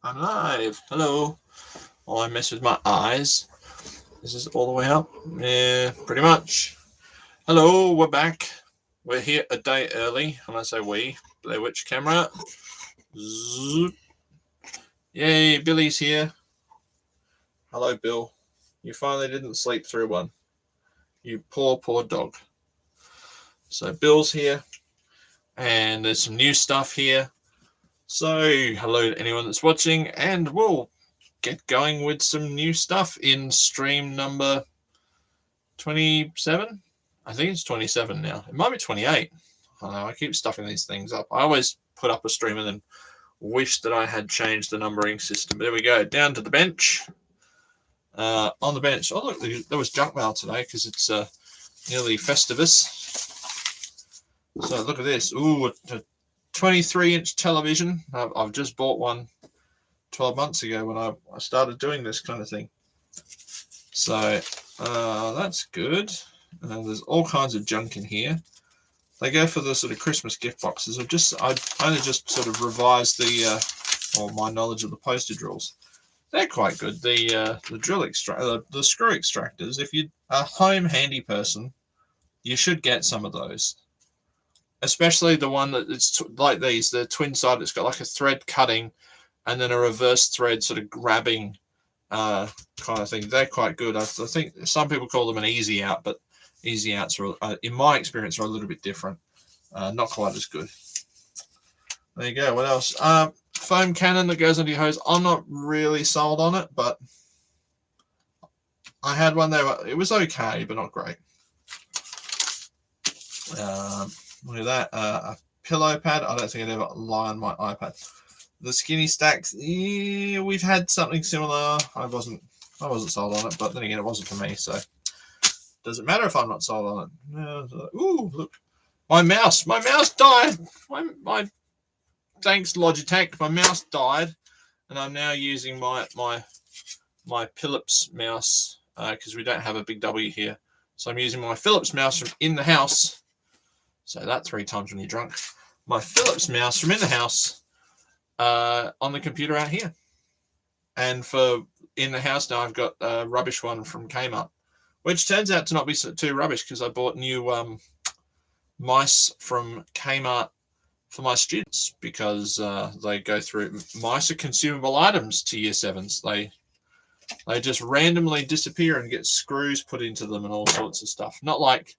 I'm live. Hello. While I mess with my eyes. Is this all the way up? Yeah, pretty much. Hello, we're back. We're here a day early. When I say we, Blair Witch camera. Zoop. Yay, Billy's here. Hello, Bill. You finally didn't sleep through one. You poor, poor dog. So Bill's here. And there's some new stuff here. So hello to anyone that's watching. And we'll get going with some new stuff in stream number 27. I think it's 27 now. It might be 28. I don't know. I keep stuffing these things up. I always put up a stream and then wish that I had changed the numbering system. But there we go. Down to the bench. On the bench. Oh, look, there was junk mail today because it's nearly Festivus. So look at this. Ooh, a 23-inch television. I've just bought one 12 months ago when I started doing this kind of thing. So that's good. There's all kinds of junk in here. They go for the sort of Christmas gift boxes. I've only just sort of revised my knowledge of the postage rules. They're quite good. The the screw extractors. If you're a home handy person, you should get some of those. Especially the one that it's like these, the twin side. It's got like a thread cutting, and then a reverse thread sort of grabbing kind of thing. They're quite good. I think some people call them an easy out, but easy outs are, in my experience, are a little bit different. Not quite as good. There you go. What else? Foam cannon that goes under your hose. I'm not really sold on it, but I had one there. It was okay, but not great. Look at that. A pillow pad. I don't think I'd ever lie on my iPad. The skinny stacks. Yeah, we've had something similar. I wasn't sold on it, but then again, it wasn't for me. So doesn't matter if I'm not sold on it. Ooh, look. My mouse died. My thanks Logitech. My mouse died, and I'm now using my Philips mouse because we don't have a big W here. So I'm using my Philips mouse from in the house. Say that 3 times when you're drunk. My Philips mouse from in the house on the computer out here. And for in the house now, I've got a rubbish one from Kmart, which turns out to not be too rubbish because I bought new mice from Kmart for my students because they go through. Mice are consumable items to year 7s. They just randomly disappear and get screws put into them and all sorts of stuff. Not like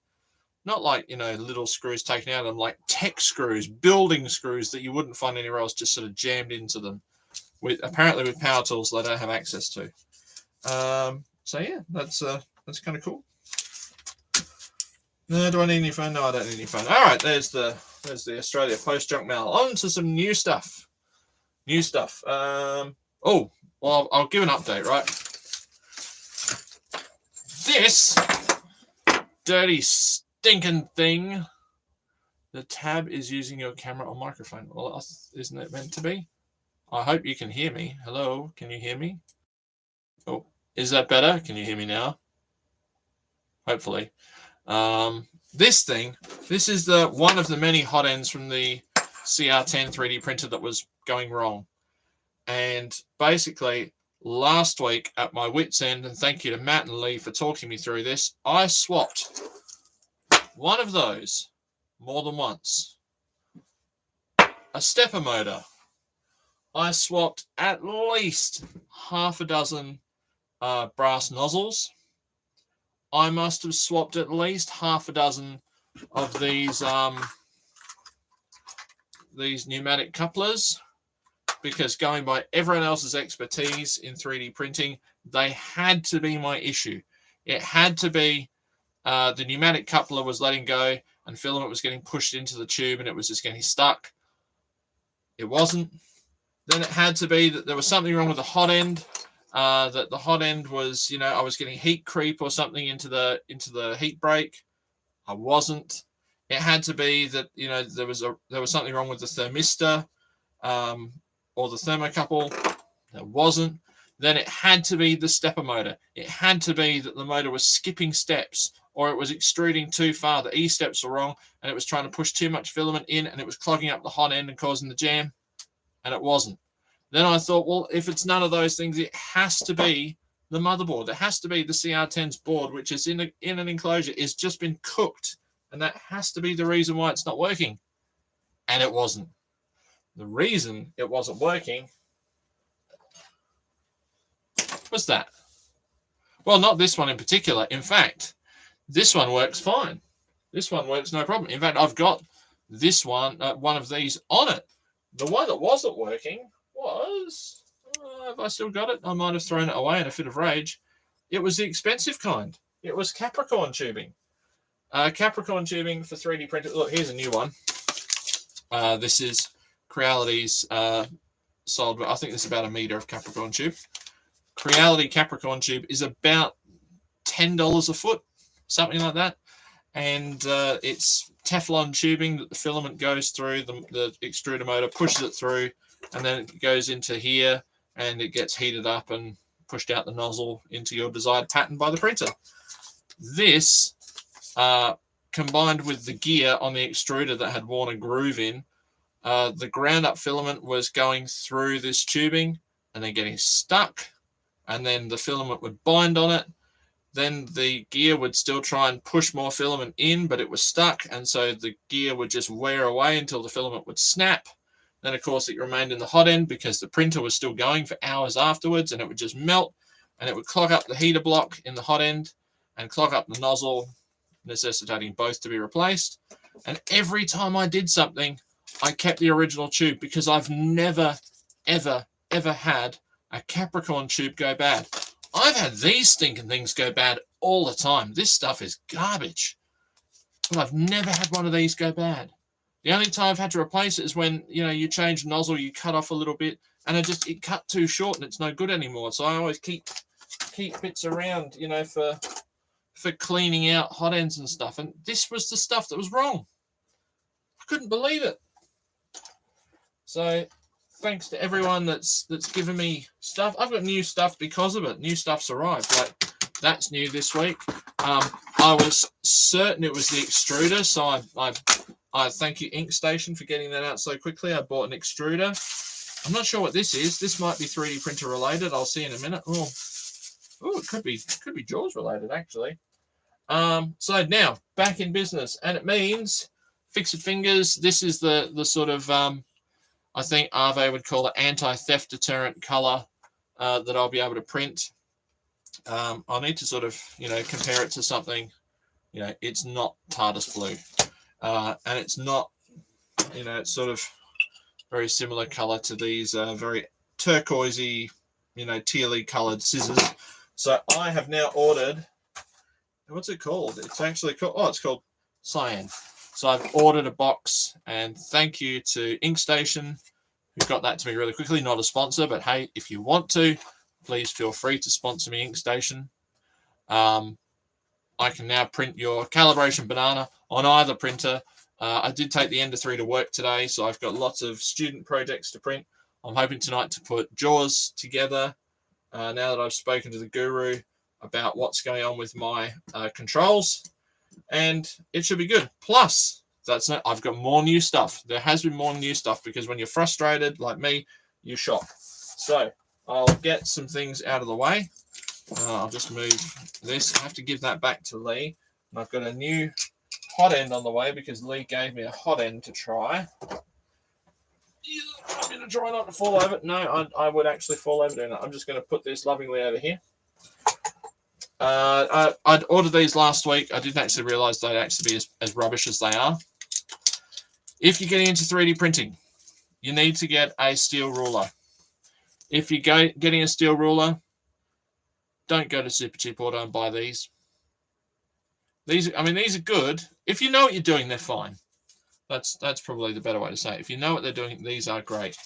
little screws taken out of them, like tech screws, building screws that you wouldn't find anywhere else, just sort of jammed into them. Apparently with power tools they don't have access to. So yeah, that's kind of cool. No, do I need any phone? No, I don't need any phone. All right, there's the Australia Post junk mail. On to some new stuff. Oh, well, I'll give an update, right? This dirty stinking thing. The tab is using your camera or microphone. Well, isn't it meant to be? I hope you can hear me. Hello, can you hear me? Oh, is that better? Can you hear me now? Hopefully. This is one of the many hot ends from the CR10 3D printer that was going wrong. And basically, last week at my wit's end, and thank you to Matt and Lee for talking me through this, I swapped one of those more than once. A stepper motor. I swapped at least half a dozen brass nozzles. I must have swapped at least half a dozen of these pneumatic couplers, because going by everyone else's expertise in 3D printing, they had to be my issue. It had to be the pneumatic coupler was letting go and filament was getting pushed into the tube and it was just getting stuck. It wasn't. Then it had to be that there was something wrong with the hot end, that the hot end was, I was getting heat creep or something into the heat break. I wasn't. It had to be that, there was something wrong with the thermistor or the thermocouple. There wasn't. Then it had to be the stepper motor. It had to be that the motor was skipping steps or it was extruding too far. The E steps were wrong and it was trying to push too much filament in and it was clogging up the hot end and causing the jam. And it wasn't. Then I thought, well, if it's none of those things, it has to be the motherboard. It has to be the CR10's board, which is in an enclosure. It's just been cooked, and that has to be the reason why it's not working. And it wasn't. The reason it wasn't working was that. Well, not this one in particular. In fact, this one works fine. This one works no problem. In fact, I've got this one, one of these on it. The one that wasn't working was, have I still got it? I might have thrown it away in a fit of rage. It was the expensive kind. It was Capricorn tubing. Capricorn tubing for 3D printed. Look, here's a new one. This is Creality's sold, I think this is about a meter of Capricorn tube. Creality Capricorn tube is about $10 a foot, something like that. And it's Teflon tubing that the filament goes through, the extruder motor pushes it through, and then it goes into here, and it gets heated up and pushed out the nozzle into your desired pattern by the printer. This, combined with the gear on the extruder that had worn a groove in, the ground up filament was going through this tubing and then getting stuck, and then the filament would bind on it. Then the gear would still try and push more filament in, but it was stuck, and so the gear would just wear away until the filament would snap. Then, of course, it remained in the hot end because the printer was still going for hours afterwards, and it would just melt, and it would clog up the heater block in the hot end and clog up the nozzle, necessitating both to be replaced. And every time I did something, I kept the original tube because I've never, ever, ever had a Capricorn tube go bad. I've had these stinking things go bad all the time. This stuff is garbage. But I've never had one of these go bad. The only time I've had to replace it is when, you change the nozzle, you cut off a little bit, and it cut too short and it's no good anymore. So I always keep bits around, for cleaning out hot ends and stuff. And this was the stuff that was wrong. I couldn't believe it. So thanks to everyone that's given me stuff. I've got new stuff because of it. New stuff's arrived. Like, that's new this week. I was certain it was the extruder, so I thank you, InkStation, for getting that out so quickly. I bought an extruder. I'm not sure what this is. This might be 3D printer related. I'll see in a minute. Oh, it could be Jaws related, actually. So now back in business, and it means Fix-It Fingers. This is the sort of I think Arve would call it anti-theft deterrent color that I'll be able to print. I'll need to sort of, compare it to something. It's not TARDIS blue. And it's not, it's sort of very similar color to these very turquoisey, tealy colored scissors. So I have now ordered, what's it called? It's actually called, it's called Cyan. So I've ordered a box, and thank you to InkStation, who got that to me really quickly. Not a sponsor, but hey, if you want to, please feel free to sponsor me, InkStation. I can now print your calibration banana on either printer. I did take the Ender 3 to work today, so I've got lots of student projects to print. I'm hoping tonight to put Jaws together, now that I've spoken to the guru about what's going on with my controls. And it should be good. Plus, I've got more new stuff. There has been more new stuff because when you're frustrated like me, you shop. So I'll get some things out of the way. I'll just move this. I have to give that back to Lee. And I've got a new hot end on the way because Lee gave me a hot end to try. I'm going to try not to fall over. No, I would actually fall over doing that. I'm just going to put this lovingly over here. I'd ordered these last week. I didn't actually realize they'd actually be as rubbish as they are. If you're getting into 3D printing, you need to get a steel ruler. If you're getting a steel ruler, don't go to Supercheap Auto and buy these. These are good. If you know what you're doing, they're fine. That's probably the better way to say it. If you know what they're doing, these are great.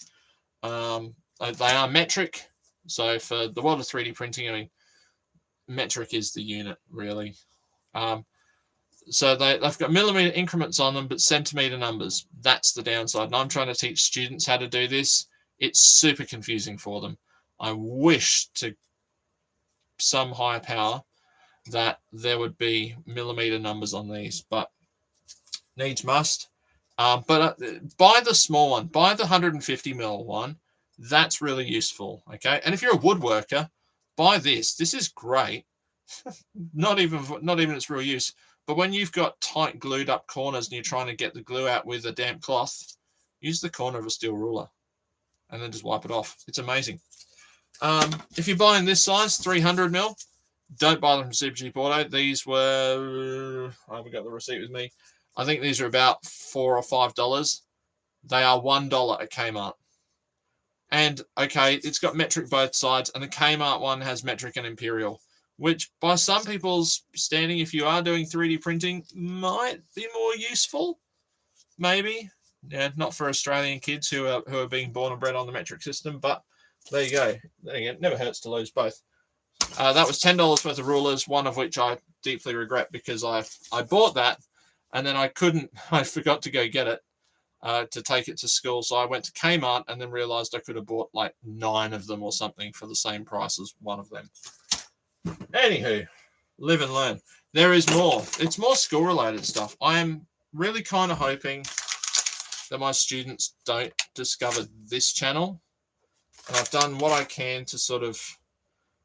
They are metric. So for the world of 3D printing, metric is the unit, really. So they've got millimeter increments on them, but centimeter numbers. That's the downside. And I'm trying to teach students how to do this. It's super confusing for them. I wish to some higher power that there would be millimeter numbers on these, but needs must. But buy the small one. Buy the 150 mil one. That's really useful. Okay. And if you're a woodworker, buy this. This is great. not even its real use. But when you've got tight glued up corners and you're trying to get the glue out with a damp cloth, use the corner of a steel ruler and then just wipe it off. It's amazing. If you're buying this size, 300 mil, don't buy them from Super Cheap Auto. These were, I haven't got the receipt with me. I think these are about $4 or $5. They are $1 at Kmart. And okay, it's got metric both sides, and the Kmart one has metric and imperial, which by some people's standing, if you are doing 3D printing, might be more useful. Maybe. Yeah, not for Australian kids who are being born and bred on the metric system, but there you go. There you go. It never hurts to lose both. That was $10 worth of rulers, one of which I deeply regret because I bought that and then I forgot to go get it to take it to school. So I went to Kmart and then realized I could have bought like 9 of them or something for the same price as one of them. Anywho, live and learn. There is more. It's more school related stuff. I am really kind of hoping that my students don't discover this channel. And I've done what I can to sort of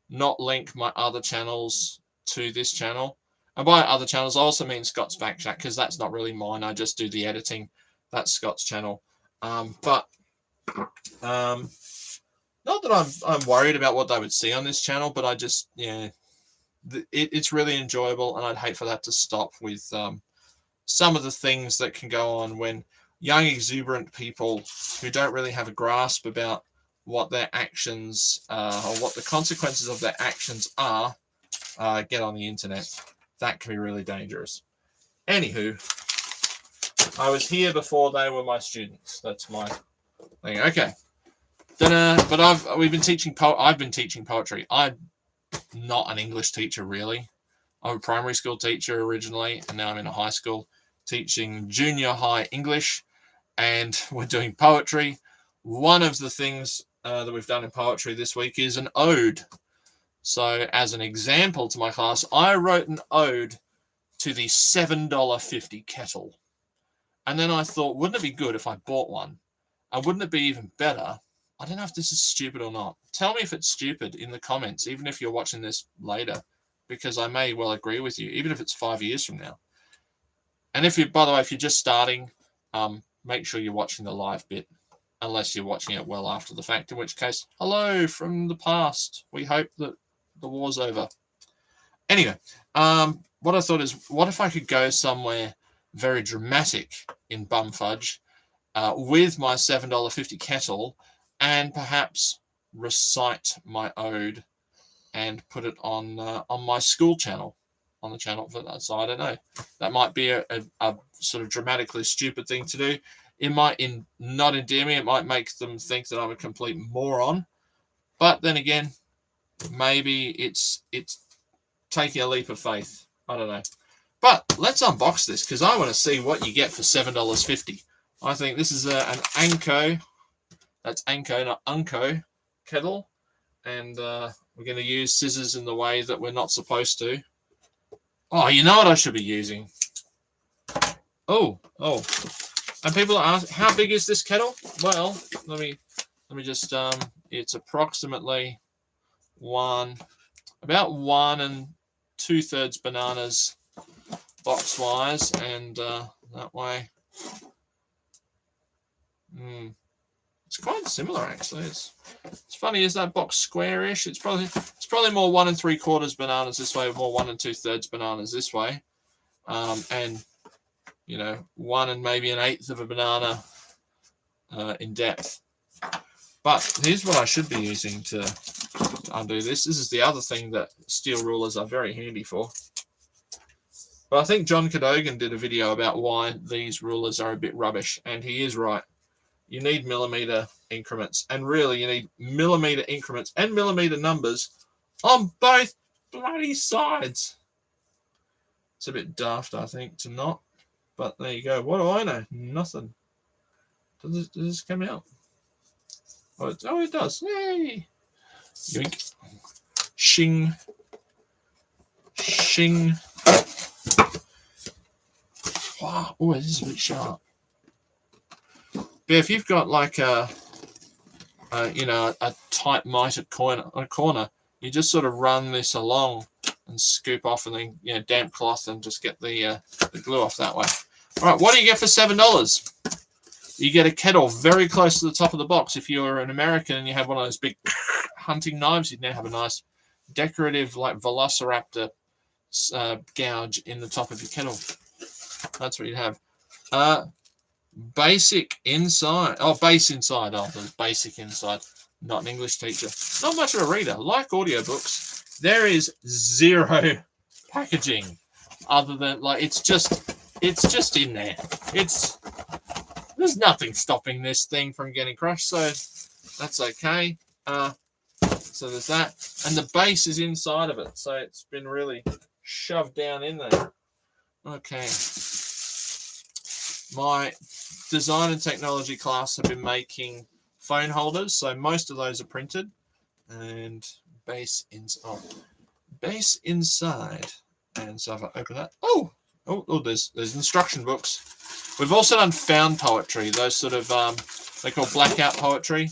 not link my other channels to this channel. And by other channels, I also mean Scott's Back Chat, because that's not really mine. I just do the editing. That's Scott's channel. Not that I'm worried about what they would see on this channel, but I just, yeah, it's really enjoyable, and I'd hate for that to stop with some of the things that can go on when young, exuberant people who don't really have a grasp about what their actions or what the consequences of their actions are get on the internet. That can be really dangerous. Anywho, I was here before they were my students. That's my thing. Okay. But I've been teaching poetry. I'm not an English teacher, really. I'm a primary school teacher originally, and now I'm in a high school teaching junior high English, and we're doing poetry. One of the things that we've done in poetry this week is an ode. So as an example to my class, I wrote an ode to the $7.50 kettle. And then I thought, wouldn't it be good if I bought one? And wouldn't it be even better? I don't know if this is stupid or not. Tell me if it's stupid in the comments, even if you're watching this later, because I may well agree with you, even if it's 5 years from now. And if you, by the way, if you're just starting, make sure you're watching the live bit, unless you're watching it well after the fact, in which case, hello from the past. We hope that the war's over. Anyway, what I thought is, what if I could go somewhere very dramatic in Bumfudge with my $7.50 kettle and perhaps recite my ode and put it on my school channel, on the channel for that. So I don't know. That might be a sort of dramatically stupid thing to do. It might not endear me. It might make them think that I'm a complete moron. But then again, maybe it's taking a leap of faith. I don't know. But let's unbox this, because I want to see what you get for $7.50. I think this is an Anko. That's Anko, not Unko kettle. And we're going to use scissors in the way that we're not supposed to. Oh, you know what I should be using? Oh. And people ask, how big is this kettle? Well, let me just, it's approximately about 1 2/3 bananas box wise, and that way it's quite similar actually. It's funny, is that box squarish? It's probably more 1 3/4 bananas this way, more 1 2/3 bananas this way, and you know, 1 and maybe 1/8 of a banana in depth. But here's what I should be using to undo this. This is the other thing that steel rulers are very handy for. But I think John Cadogan did a video about why these rulers are a bit rubbish, and he is right. You need millimeter increments, and really you need millimeter increments and millimeter numbers on both bloody sides. It's a bit daft, I think, to not. But there you go. What do I know? Nothing. Does this come out? Oh, it does. Yay! Yoink. Shing. Shing. Wow. Oh, this is a bit sharp. But if you've got like a a tight mitered corner, you just sort of run this along and scoop off, and then damp cloth and just get the glue off that way. All right, what do you get for $7? You get a kettle very close to the top of the box. If you're an American and you have one of those big hunting knives, you'd now have a nice decorative like Velociraptor gouge in the top of your kettle. That's what you'd have. Basic inside. Oh, base inside. Oh, there's basic inside. Not an English teacher. Not much of a reader. Like audiobooks, there is zero packaging other than like it's just in there. There's nothing stopping this thing from getting crushed, so that's okay. So there's that, and the base is inside of it, so it's been really shoved down in there. Okay. My design and technology class have been making phone holders, so most of those are printed, and base inside. And so if I open that, oh, there's instruction books. We've also done found poetry, those sort of they call blackout poetry.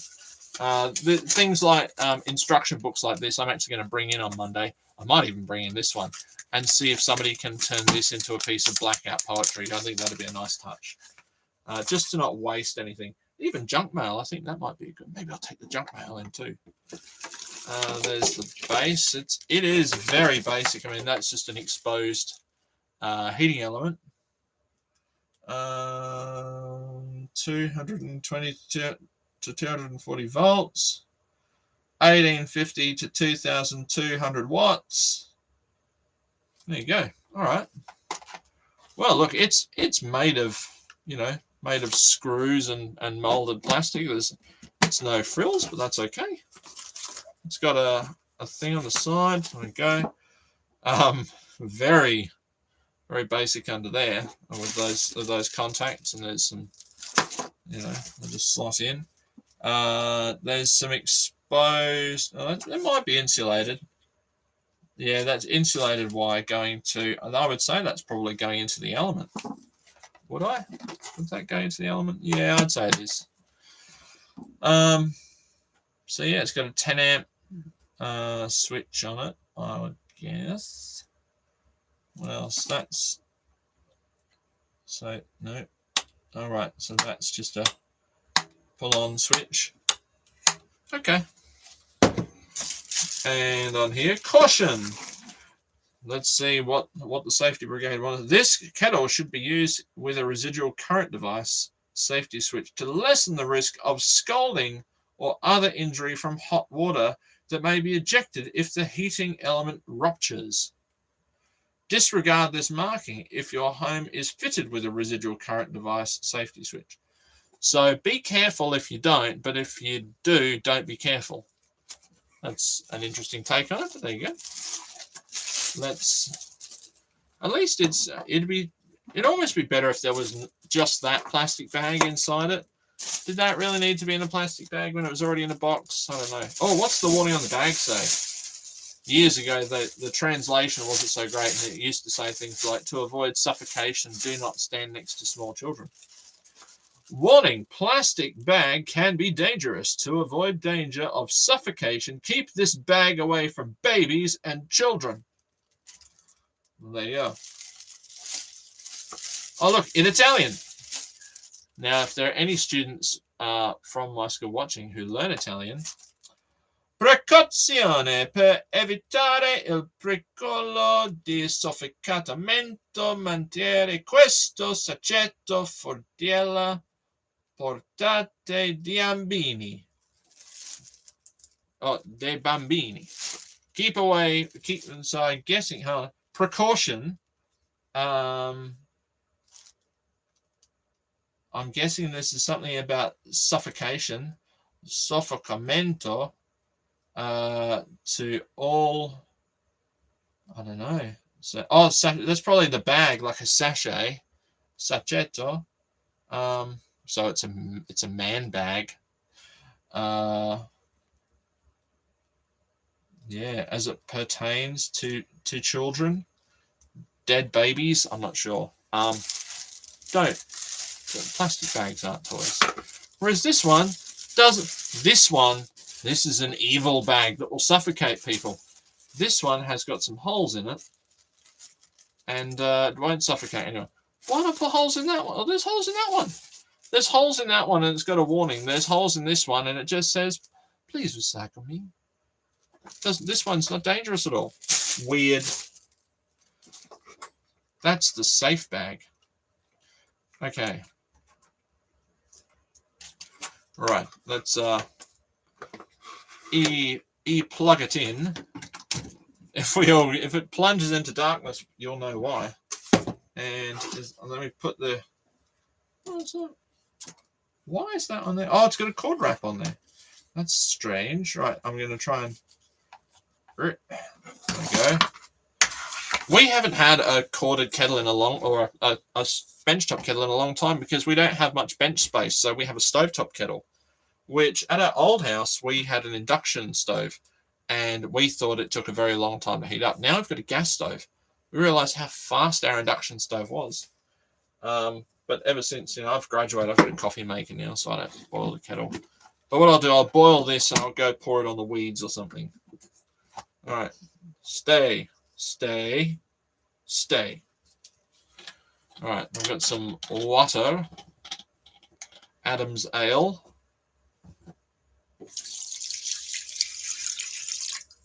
Things like instruction books like this, I'm actually going to bring in on Monday. I might even bring in this one and see if somebody can turn this into a piece of blackout poetry. I think that'd be a nice touch, just to not waste anything. Even junk mail, I think that might be good. Maybe I'll take the junk mail in too. There's the base. It is very basic. I mean, that's just an exposed heating element. 220 to 240 volts, 1850 to 2200 watts. There you go. All right. Well, look, it's made of screws and molded plastic. It's no frills, but that's okay. It's got a thing on the side. There we go. Very, very basic under there with those contacts, and there's some, I'll just slot in. There's some exposed. It might be insulated. Yeah, that's insulated wire going to. I would say that's probably going into the element. Would that go into the element? Yeah, I'd say it is. So yeah, it's got a 10 amp switch on it, I would guess. What else? No. All right, so that's just a pull-on switch. Okay. And on here, caution. Let's see what the safety brigade wants. This kettle should be used with a residual current device safety switch to lessen the risk of scalding or other injury from hot water that may be ejected if the heating element ruptures. Disregard this marking if your home is fitted with a residual current device safety switch. So be careful if you don't, but if you do, don't be careful. That's an interesting take on it, but there you go. At least it'd almost be better if there was just that plastic bag inside it. Did that really need to be in a plastic bag when it was already in a box? I don't know. Oh, what's the warning on the bag say? Years ago, the translation wasn't so great, and it used to say things like, to avoid suffocation, do not stand next to small children. Warning, plastic bag can be dangerous. To avoid danger of suffocation, keep this bag away from babies and children. There you go. Oh, look, in Italian. Now, if there are any students from my school watching who learn Italian, precauzione per evitare il pericolo di soffocamento, mantenere questo sacchetto fortiella portate di bambini. Oh, dei bambini. Keep away, so I'm guessing, precaution. I'm guessing this is something about suffocation, soffocamento, to all, I don't know. So, that's probably the bag, like a sachet, sacchetto. So it's a man bag. Yeah, as it pertains to children, dead babies. I'm not sure. Plastic bags aren't toys. Whereas this one, Doesn't this one? This is an evil bag that will suffocate people. This one has got some holes in it, and it won't suffocate anyone. Why not put holes in that one? Oh, there's holes in that one. There's holes in that one, and it's got a warning. There's holes in this one, and it just says, "Please recycle me." This one's not dangerous at all. Weird. That's the safe bag. Okay. Right. Let's plug it in. If it plunges into darkness, you'll know why. And let me put the. Why is that on there? Oh, it's got a cord wrap on there. That's strange. Right, I'm going to try and. There we go. We haven't had a corded kettle in a long, or a benchtop kettle in a long time because we don't have much bench space. So we have a stovetop kettle, which at our old house we had an induction stove, and we thought it took a very long time to heat up. Now we've got a gas stove. We realised how fast our induction stove was. But ever since, I've graduated, I've got a coffee maker now, so I don't boil the kettle. But what I'll do, I'll boil this and I'll go pour it on the weeds or something. All right. Stay. All right. I've got some water. Adam's Ale.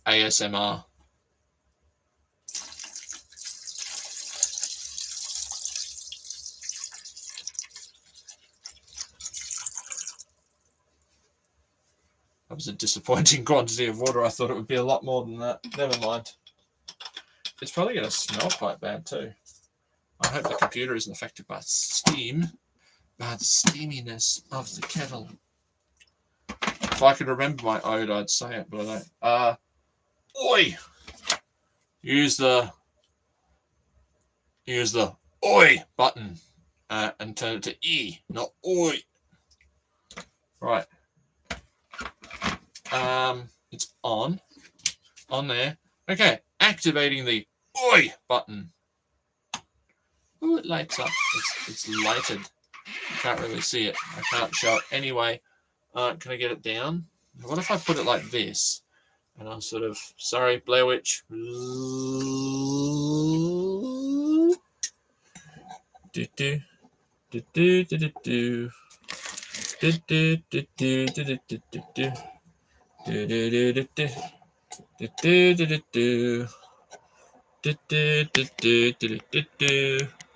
ASMR. That was a disappointing quantity of water. I thought it would be a lot more than that. Never mind. It's probably going to smell quite bad too. I hope the computer isn't affected by steam. Bad steaminess of the kettle. If I could remember my ode, I'd say it, but I don't. Oi! Use the oi button and turn it to E, not oi. Right. It's on there. Okay, activating the oi button. Oh, it lights up. It's lighted. You can't really see it. I can't show it anyway. Can I get it down? What if I put it like this? And I'll sort of, sorry, Blair Witch.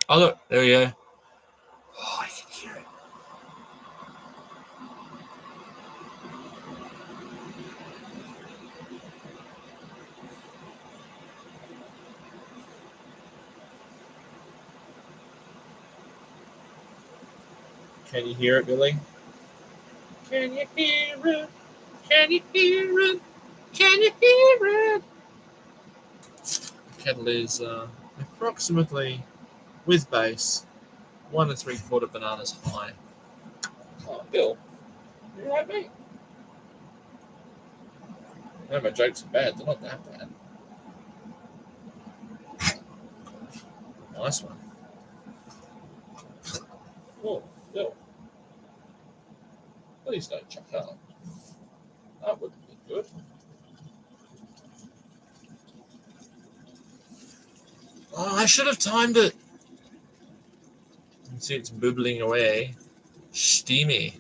Oh, look, there we go. Oh, I can hear it. Can you hear it, Billy? Can you hear it? Can you hear it? Can you hear it? The kettle is approximately, with base, 1 3/4 bananas high. Oh, Bill, you like me? No, my jokes are bad. They're not that bad. Nice one. Oh, Bill. Please don't chuck up. That wouldn't be good. Oh, I should have timed it. You can see it's bubbling away. Steamy.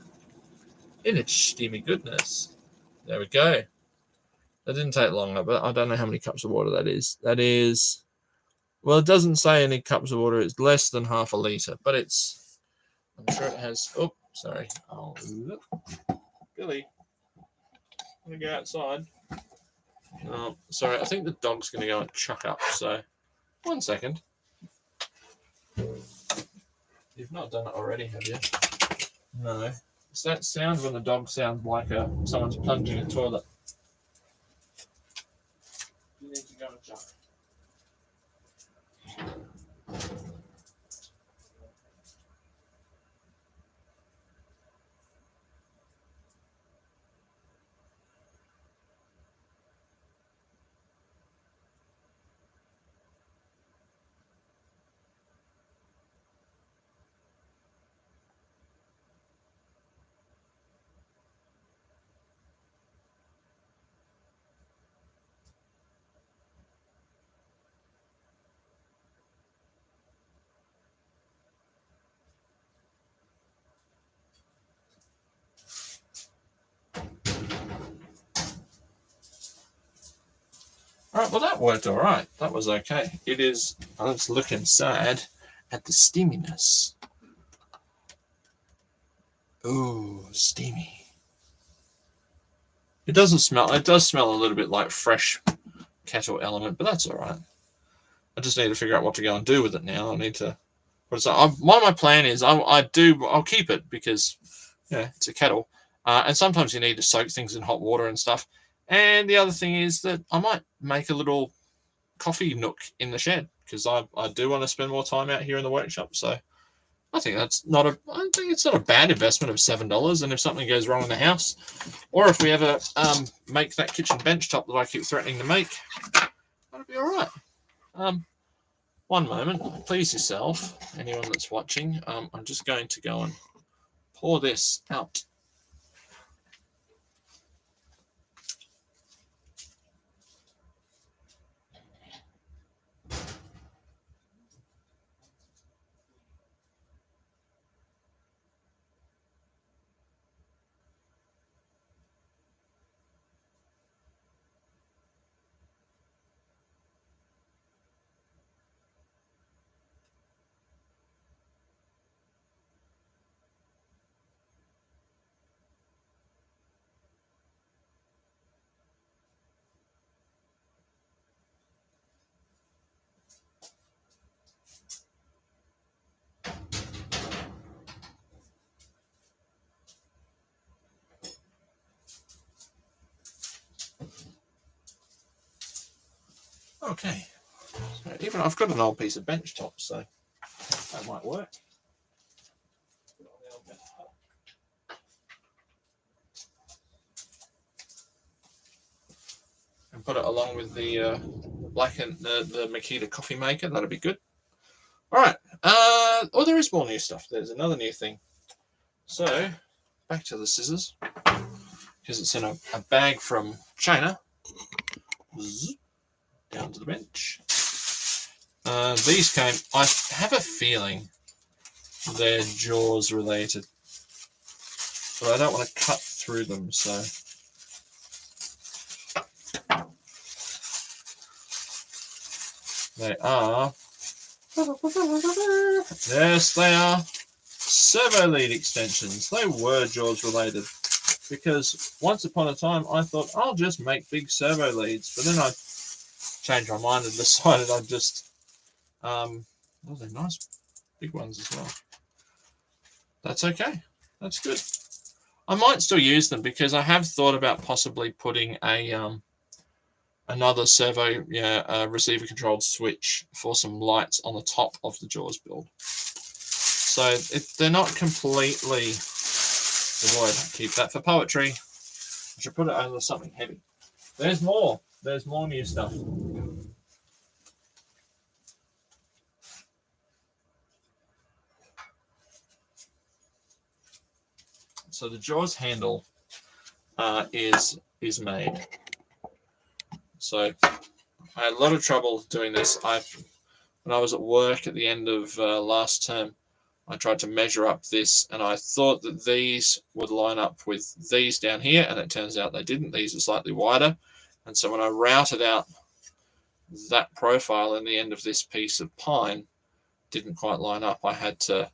In its steamy goodness. There we go. That didn't take long, but I don't know how many cups of water that is. That is, well, it doesn't say any cups of water. It's less than half a litre, but it's, I'm sure it has, oh, sorry. Oh, look. Billy, I'm going to go outside. Sorry, I think the dog's going to go and chuck up, so 1 second. You've not done it already, have you? No. It's that sound when the dog sounds like someone's plunging a toilet. You need to go and chuck. All right, well, that worked all right. That was okay. It is, let's look inside at the steaminess. Ooh, steamy. It doesn't smell, it does smell a little bit like fresh kettle element, but that's all right. I just need to figure out what to go and do with it now. I need to, one of my plan is I'll keep it because, yeah, it's a kettle. And sometimes you need to soak things in hot water and stuff. And the other thing is that I might make a little coffee nook in the shed because I do want to spend more time out here in the workshop. So I think I think it's not a bad investment of $7. And if something goes wrong in the house, or if we ever make that kitchen bench top that I keep threatening to make, that'll be all right. One moment, please yourself, anyone that's watching. I'm just going to go and pour this out. Okay, so even I've got an old piece of bench top, so that might work. And put it along with the the Makita coffee maker. That'll be good. All right. Oh, there is more new stuff. There's another new thing. So back to the scissors because it's in a bag from China. Down to the bench. These came. I have a feeling they're Jaws related, but I don't want to cut through them. So. They are. Yes, they are servo lead extensions. They were Jaws related because once upon a time I thought I'll just make big servo leads, but then I changed my mind and decided I'd just. Oh, they're nice big ones as well. That's okay. That's good. I might still use them because I have thought about possibly putting a another servo receiver controlled switch for some lights on the top of the Jaws build. So they're not completely devoid. Keep that for poetry. I should put it over something heavy. There's more. There's more new stuff. So the Jaws handle is made. So I had a lot of trouble doing this. When I was at work at the end of last term, I tried to measure up this, and I thought that these would line up with these down here, and it turns out they didn't. These are slightly wider, and so when I routed out that profile in the end of this piece of pine, didn't quite line up. I had to, I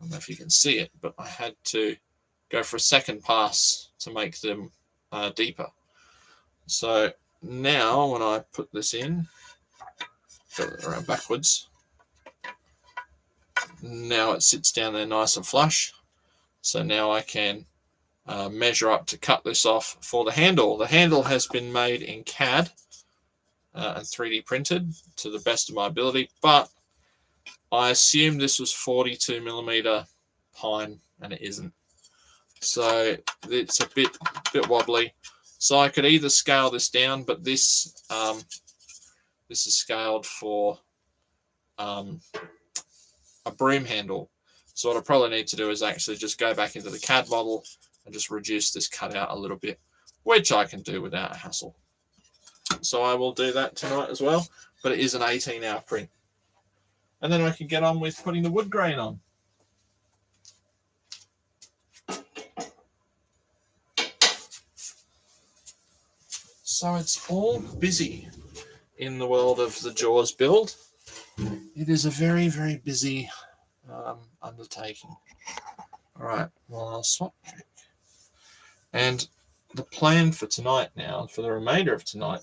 don't know if you can see it, but I had to go for a second pass to make them deeper. So now when I put this in, flip it around backwards, now it sits down there nice and flush. So now I can measure up to cut this off for the handle. The handle has been made in CAD and 3D printed to the best of my ability, but I assumed this was 42mm pine, and it isn't. So it's a bit wobbly. So I could either scale this down, but this is scaled for a broom handle. So what I probably need to do is actually just go back into the CAD model and just reduce this cutout a little bit, which I can do without a hassle. So I will do that tonight as well, but it is an 18-hour print. And then I can get on with putting the wood grain on. So it's all busy. in the world of the Jaws build. It is a very, very busy undertaking. All right, well, I'll swap. And the plan for tonight now, for the remainder of tonight,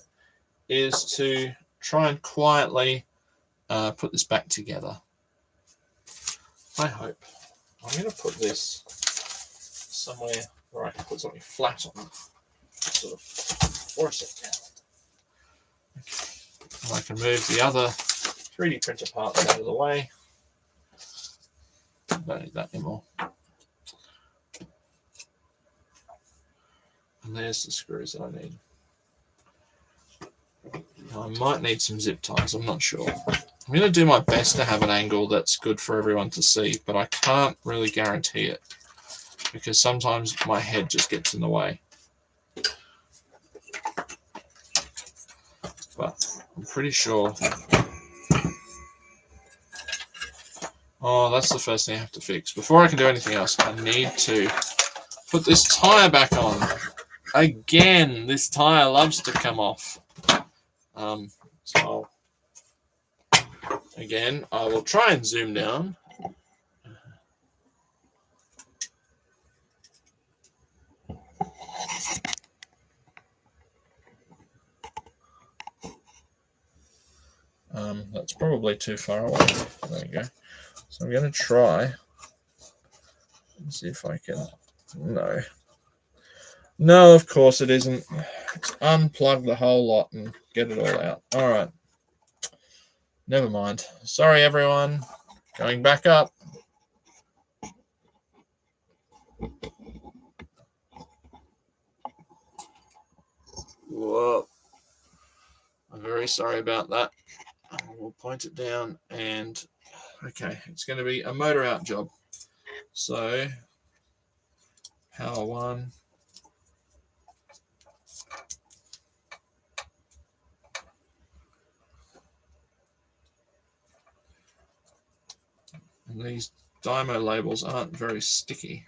is to try and quietly put this back together. I hope. I'm going to put this somewhere where I can put something flat on it. Sort of force it down. Okay. And I can move the other 3D printer parts out of the way. Don't need that anymore. And there's the screws that I need. Now, I might need some zip ties, I'm not sure. I'm going to do my best to have an angle that's good for everyone to see, but I can't really guarantee it because sometimes my head just gets in the way. But I'm pretty sure. Oh, that's the first thing I have to fix. Before I can do anything else, I need to put this tire back on. Again, this tire loves to come off. So again, I will try and zoom down. That's probably too far away. There you go. So I'm going to try and see if I can. No. No, of course it isn't. Let's unplug the whole lot and get it all out. All right. Never mind. Sorry, everyone. Going back up. Whoa. I'm very sorry about that. We'll point it down and okay, it's going to be a motor out job. So power 1. And these Dymo labels aren't very sticky.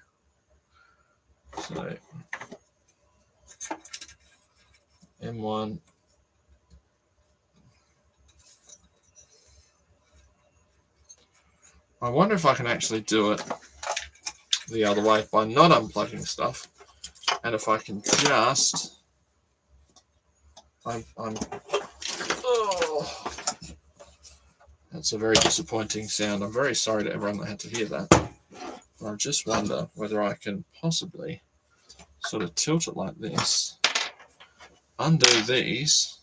So M1. I wonder if I can actually do it the other way by not unplugging stuff, and if I can just, oh, that's a very disappointing sound. I'm very sorry to everyone that had to hear that. But I just wonder whether I can possibly sort of tilt it like this, undo these.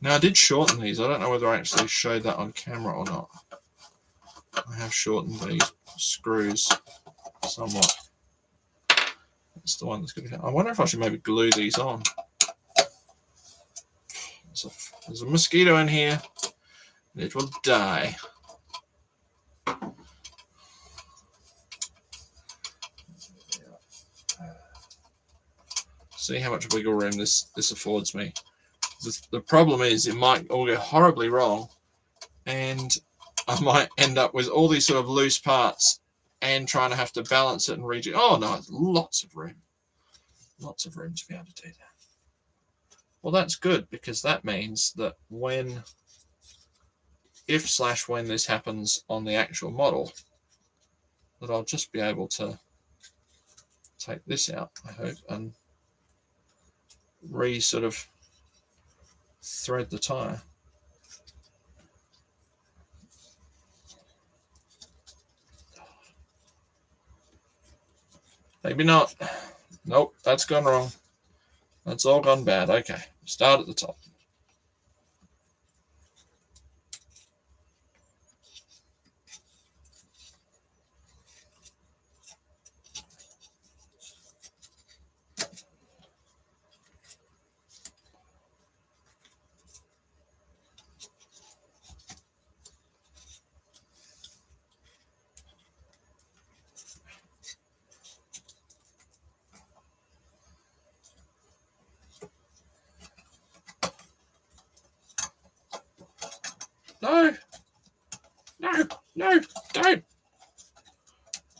Now I did shorten these. I don't know whether I actually showed that on camera or not. I have shortened these screws somewhat. That's the one that's going to be. I wonder if I should maybe glue these on. There's a mosquito in here. It will die. See how much wiggle room this affords me. The problem is it might all go horribly wrong and I might end up with all these sort of loose parts and trying to have to balance it and redo. Oh no, it's lots of room. Lots of room to be able to do that. Well, that's good because that means that when this happens on the actual model, that I'll just be able to take this out, I hope, and sort of thread the tire. Maybe not. Nope, that's gone wrong. That's all gone bad. Okay, start at the top. No, no, no,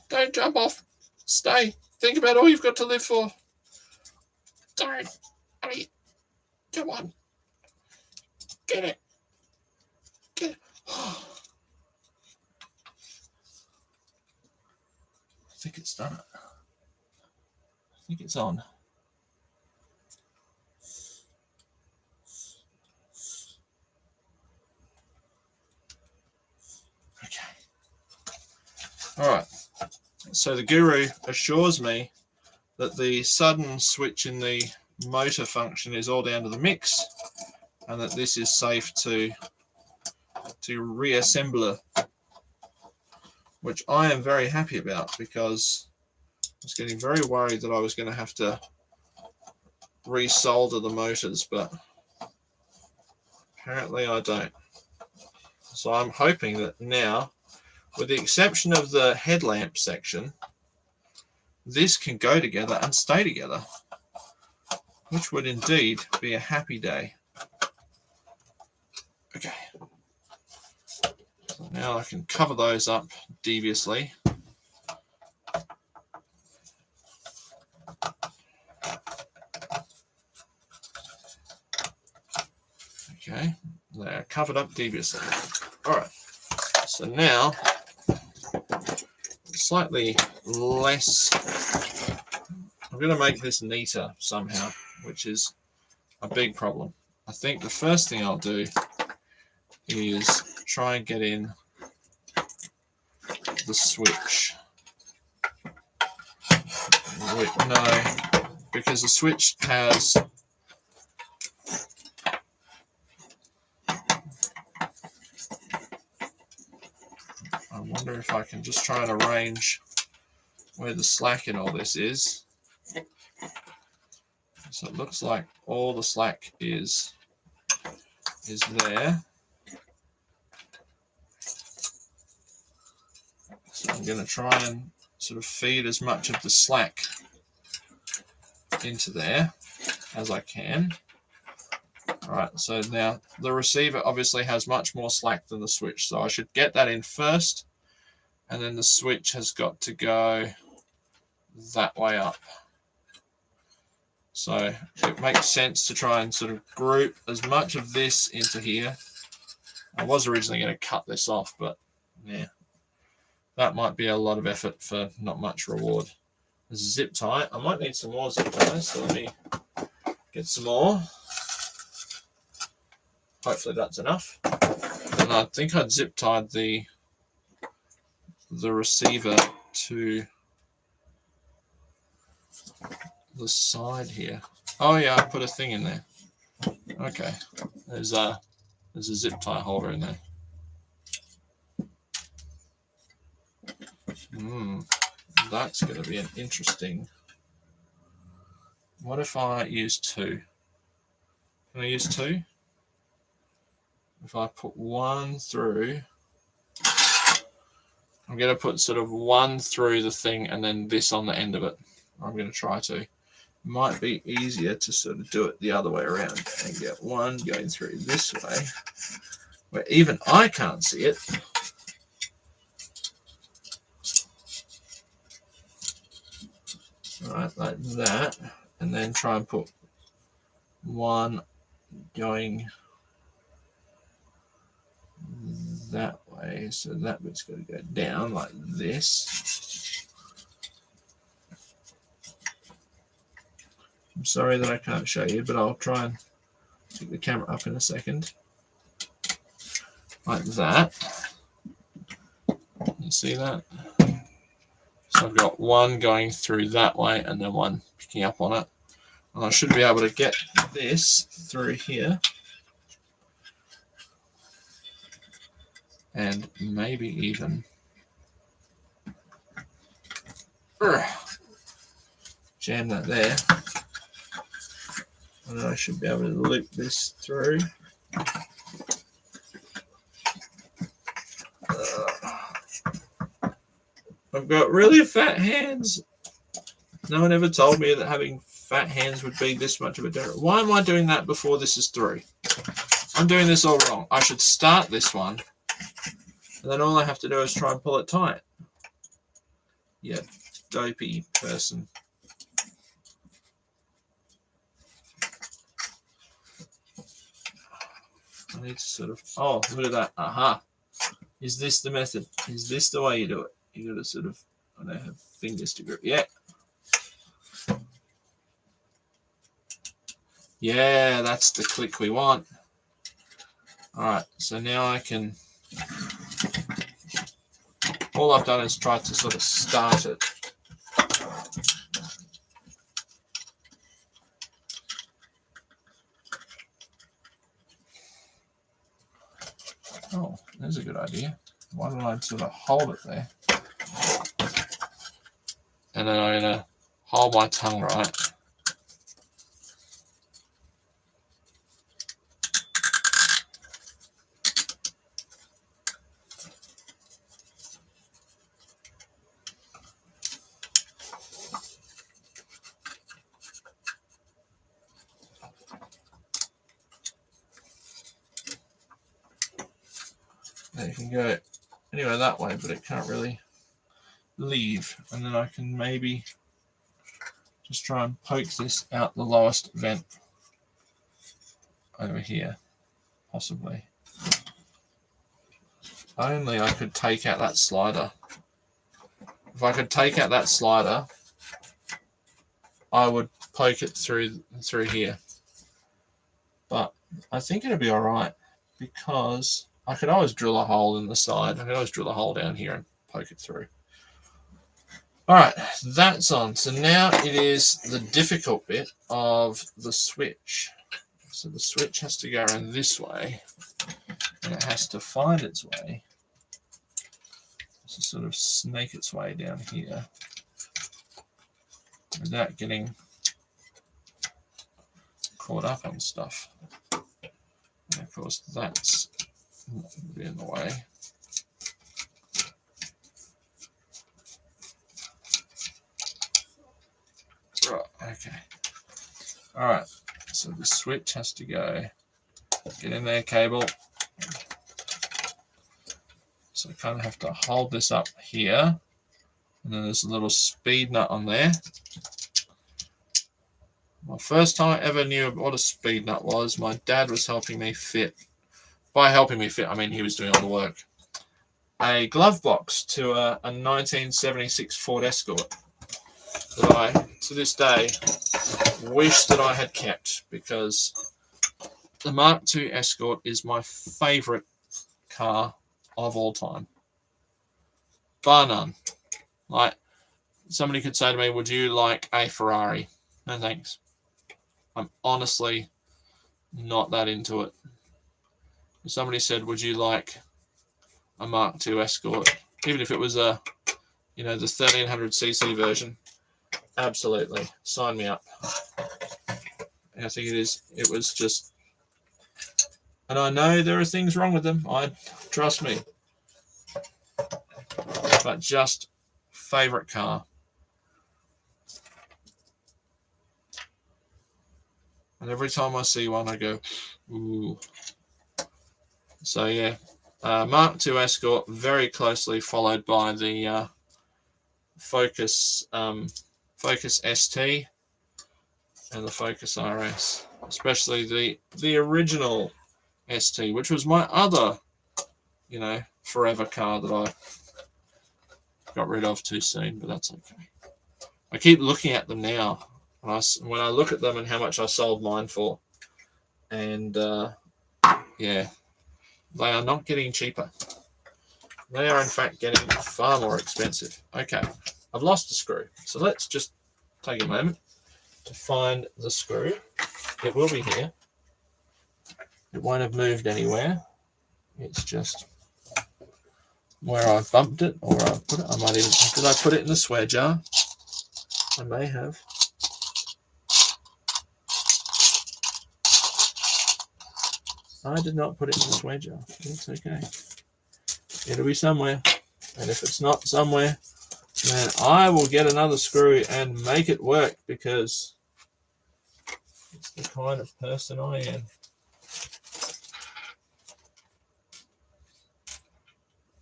don't jump off. Stay. Think about all you've got to live for. 9, 8, come on. Get it. Get it. I think it's done it. I think it's on. Okay. All right. So the guru assures me that the sudden switch in the motor function is all down to the mix, and that this is safe to reassemble, which I am very happy about, because I was getting very worried that I was going to have to resolder the motors, but apparently I don't. So I'm hoping that now, with the exception of the headlamp section, this can go together and stay together, which would indeed be a happy day. Okay. So now I can cover those up deviously. Okay, they're covered up deviously. All right, so now slightly less, I'm going to make this neater somehow, which is a big problem. I think the first thing I'll do is try and get in the switch. No, because the switch has, I wonder if I can just try and arrange where the slack in all this is. So it looks like all the slack is there. So I'm going to try and sort of feed as much of the slack into there as I can. All right, so now the receiver obviously has much more slack than the switch, so I should get that in first, and then the switch has got to go that way up. So it makes sense to try and sort of group as much of this into here. I was originally going to cut this off, but yeah, that might be a lot of effort for not much reward. There's a zip tie. I might need some more zip ties, so let me get some more. Hopefully that's enough. And I think I'd zip tied the receiver to the side here. Oh yeah, I put a thing in there. Okay, there's a zip tie holder in there. That's going to be an interesting. What if I use 2? Can I use 2? If I put 1 through, I'm going to put sort of 1 through the thing and then this on the end of it. I'm going to try to. Might be easier to sort of do it the other way around and get 1 going through this way, where even I can't see it. All right, like that, and then try and put 1 going that way, so that bit's got to go down like this. I'm sorry that I can't show you, but I'll try and pick the camera up in a second. Like that. You see that? So I've got 1 going through that way and then 1 picking up on it. And I should be able to get this through here. And maybe even jam that there. And then I should be able to loop this through. I've got really fat hands. No one ever told me that having fat hands would be this much of a difference. Why am I doing that before this is through? I'm doing this all wrong. I should start this one, and then all I have to do is try and pull it tight. Yeah, dopey person. I need to sort of, oh, look at that. Aha. Is this the method? Is this the way you do it? You got to sort of, I don't have fingers to grip. Yeah. Yeah, that's the click we want. All right, so now I can, all I've done is try to sort of start it. Oh, there's a good idea. Why don't I sort of hold it there? And then I'm going to hold my tongue right. Now you can go anywhere that way, but it can't really leave. And then I can maybe just try and poke this out the lowest vent over here, possibly. Only I could take out that slider. If I could take out that slider, I would poke it through here. But I think it'll be all right because I could always drill a hole in the side. I could always drill a hole down here and poke it through. All right, that's on. So now it is the difficult bit of the switch. So the switch has to go around this way, and it has to find its way. So sort of snake its way down here without getting caught up on stuff. And of course, that's not going to be in the way. Right, okay. All right, so the switch has to go. Get in there, cable. So I kind of have to hold this up here. And then there's a little speed nut on there. My first time I ever knew what a speed nut was, my dad was helping me fit. By helping me fit, I mean he was doing all the work. A glove box to a 1976 Ford Escort that I, to this day, wish that I had kept, because the Mark II Escort is my favourite car of all time. Bar none. Like, somebody could say to me, would you like a Ferrari? No thanks. I'm honestly not that into it. If somebody said, would you like a Mark II Escort, even if it was a, you know, the 1300cc version, absolutely, sign me up. And I think it was just, and I know there are things wrong with them, trust me, but just favorite car. And every time I see one, I go, ooh. So yeah, Mark II Escort, very closely followed by the Focus ST and the Focus RS, especially the original ST, which was my other, you know, forever car that I got rid of too soon, but that's okay. I keep looking at them now, when I look at them and how much I sold mine for, and yeah, they are not getting cheaper. They are in fact getting far more expensive. Okay, I've lost a screw, so let's just take a moment to find the screw. It will be here. It won't have moved anywhere. It's just where I bumped it, or I put it. I might even, did I put it in the swear jar? I may have. I did not put it in the swear jar. It's okay. It'll be somewhere. And if it's not somewhere, then I will get another screw and make it work, because it's the kind of person I am.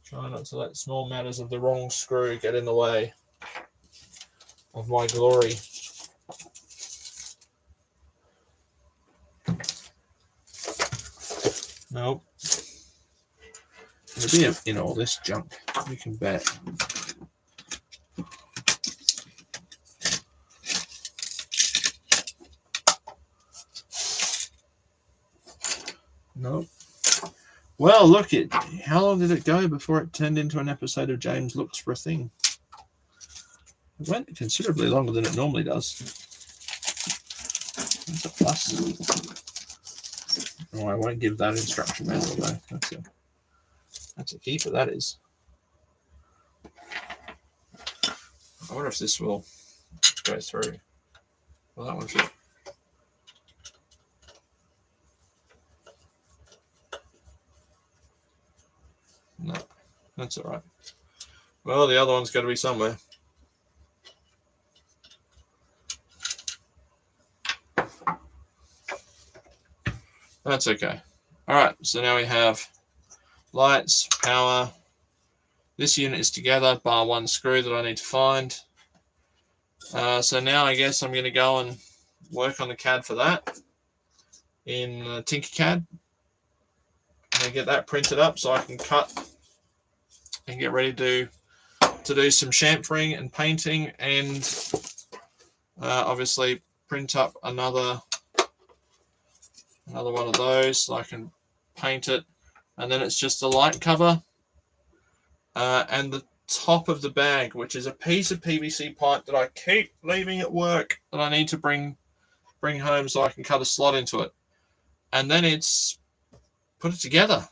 Try not to let small matters of the wrong screw get in the way. of my glory. Nope. There'll be in all this junk, you can bet. Nope. Well, look, how long did it go before it turned into an episode of James Looks for a Thing? It went considerably longer than it normally does. That's a plus. Oh, I won't give that instruction manual though. That's a keeper, that is. I wonder if this will go through. Well, that one should. No, that's all right. Well, the other one's got to be somewhere. That's okay. All right, so now we have lights, power. This unit is together, bar one screw that I need to find. So now I guess I'm going to go and work on the CAD for that in Tinkercad. And get that printed up so I can cut and get ready to do some chamfering and painting, and obviously print up another one of those so I can paint it. And then it's just a light cover and the top of the bag, which is a piece of PVC pipe that I keep leaving at work that I need to bring home so I can cut a slot into it. And then it's put it together.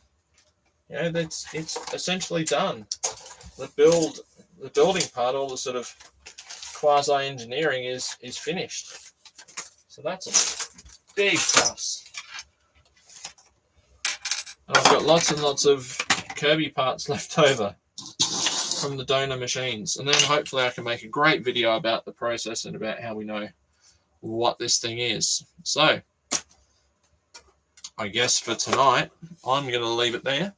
Yeah, it's essentially done. The building part, all the sort of quasi engineering is finished. So that's a big plus. And I've got lots and lots of Kirby parts left over from the donor machines, and then hopefully I can make a great video about the process and about how we know what this thing is. So I guess for tonight I'm going to leave it there.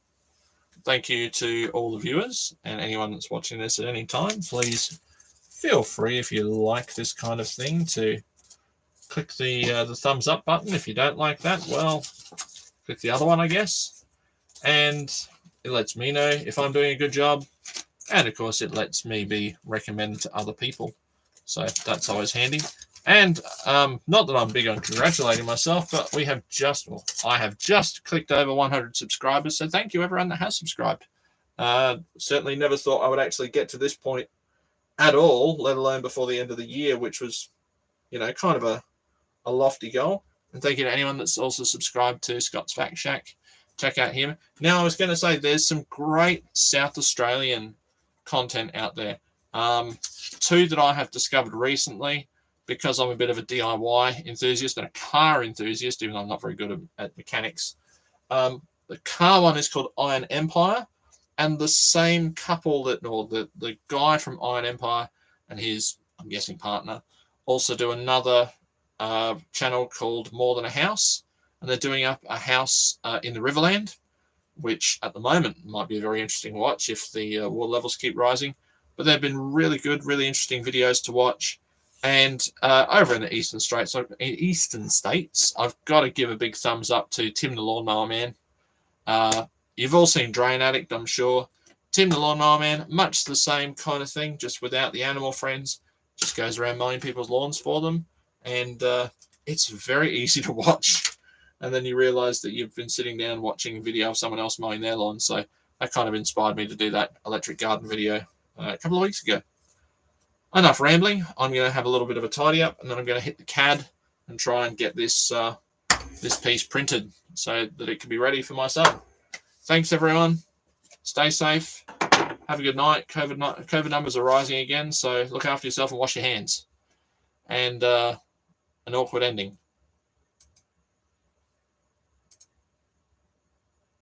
Thank you to all the viewers and anyone that's watching this at any time. Please feel free, if you like this kind of thing, to click the thumbs up button. If you don't like that, well, click the other one, I guess. And it lets me know if I'm doing a good job. And of course, it lets me be recommended to other people. So that's always handy. And not that I'm big on congratulating myself, but I have just clicked over 100 subscribers. So thank you, everyone that has subscribed. Certainly never thought I would actually get to this point at all, let alone before the end of the year, which was, kind of a lofty goal. And thank you to anyone that's also subscribed to Scott's Fact Shack. Check out him. Now, I was going to say there's some great South Australian content out there. Two that I have discovered recently, because I'm a bit of a DIY enthusiast and a car enthusiast, even though I'm not very good at mechanics. The car one is called Iron Empire, and the same couple the guy from Iron Empire and his, I'm guessing, partner, also do another channel called More Than a House, and they're doing up a house in the Riverland, which at the moment might be a very interesting watch if the water levels keep rising. But they've been really good, really interesting videos to watch. And over in the eastern states, I've got to give a big thumbs up to Tim the Lawnmower Man. You've all seen Drain Addict, I'm sure. Tim the Lawnmower Man, much the same kind of thing, just without the animal friends. Just goes around mowing people's lawns for them. And it's very easy to watch. And then you realise that you've been sitting down watching a video of someone else mowing their lawn. So that kind of inspired me to do that electric garden video a couple of weeks ago. Enough rambling. I'm going to have a little bit of a tidy up, and then I'm going to hit the CAD and try and get this this piece printed so that it can be ready for my son. Thanks, everyone. Stay safe. Have a good night. COVID numbers are rising again, so look after yourself and wash your hands. And an awkward ending.